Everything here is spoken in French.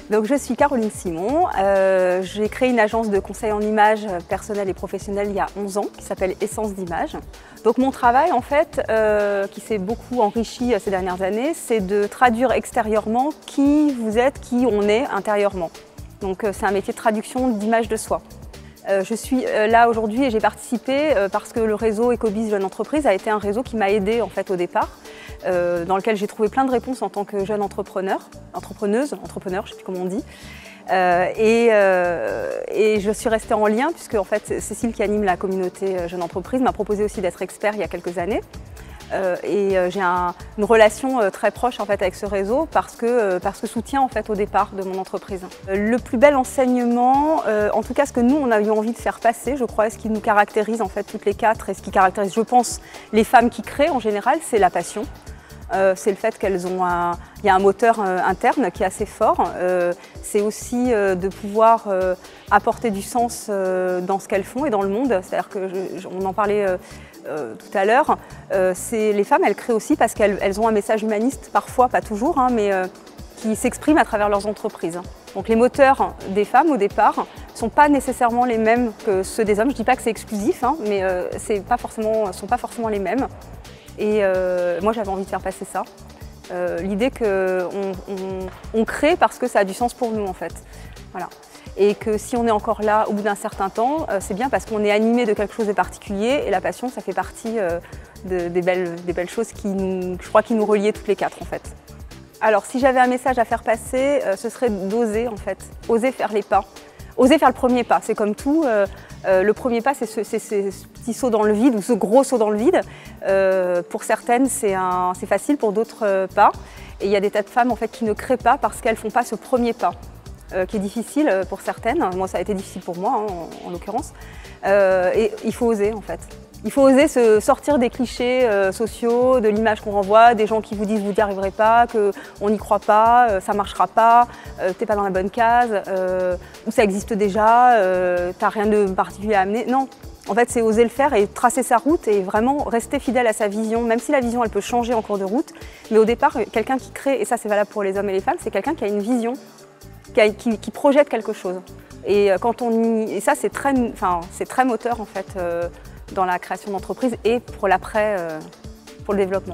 Donc, je suis Caroline Simon, j'ai créé une agence de conseil en images personnelles et professionnelles il y a 11 ans qui s'appelle Essence d'Image. Donc mon travail en fait, qui s'est beaucoup enrichi ces dernières années, c'est de traduire extérieurement qui vous êtes, qui on est intérieurement. Donc c'est un métier de traduction d'image de soi. Je suis là aujourd'hui et j'ai participé parce que le réseau Ecobiz Jeune Entreprise a été un réseau qui m'a aidée en fait au départ, dans lequel j'ai trouvé plein de réponses en tant que jeune entrepreneur, je ne sais plus comment on dit. Et je suis restée en lien puisque en fait, Cécile qui anime la communauté Jeune Entreprise m'a proposé aussi d'être expert il y a quelques années. J'ai une relation très proche en fait, avec ce réseau parce que soutien en fait, au départ de mon entreprise. Le plus bel enseignement, en tout cas ce que nous on a eu envie de faire passer, je crois, ce qui nous caractérise en fait, toutes les quatre et ce qui caractérise, je pense, les femmes qui créent en général, c'est la passion. C'est le fait qu'elles ont il y a un moteur interne qui est assez fort. C'est aussi de pouvoir apporter du sens dans ce qu'elles font et dans le monde. C'est-à-dire qu'on en parlait tout à l'heure. Les femmes, elles créent aussi parce qu'elles ont un message humaniste, parfois, pas toujours, hein, mais qui s'exprime à travers leurs entreprises. Donc les moteurs des femmes au départ ne sont pas nécessairement les mêmes que ceux des hommes. Je ne dis pas que c'est exclusif, hein, mais ne sont pas forcément les mêmes. Et moi j'avais envie de faire passer ça, l'idée qu'on crée parce que ça a du sens pour nous en fait. Voilà. Et que si on est encore là au bout d'un certain temps, c'est bien parce qu'on est animé de quelque chose de particulier et la passion ça fait partie des belles choses qui nous reliaient toutes les quatre en fait. Alors si j'avais un message à faire passer, ce serait d'oser en fait, oser faire les pas. Oser faire le premier pas, c'est comme tout. Le premier pas, c'est ce petit saut dans le vide ou ce gros saut dans le vide. Pour certaines, c'est facile, pour d'autres pas. Et il y a des tas de femmes en fait, qui ne créent pas parce qu'elles ne font pas ce premier pas, qui est difficile pour certaines. Moi, ça a été difficile pour moi, hein, en l'occurrence. Et il faut oser en fait. Il faut oser se sortir des clichés sociaux, de l'image qu'on renvoie, des gens qui vous disent vous n'y arriverez pas, qu'on n'y croit pas, ça ne marchera pas, t'es pas dans la bonne case, ou ça existe déjà, t'as rien de particulier à amener. Non, en fait c'est oser le faire et tracer sa route et vraiment rester fidèle à sa vision, même si la vision elle peut changer en cours de route. Mais au départ, quelqu'un qui crée, et ça c'est valable pour les hommes et les femmes, c'est quelqu'un qui a une vision, qui projette quelque chose. Et ça c'est très moteur en fait. Dans la création d'entreprise et pour l'après, pour le développement.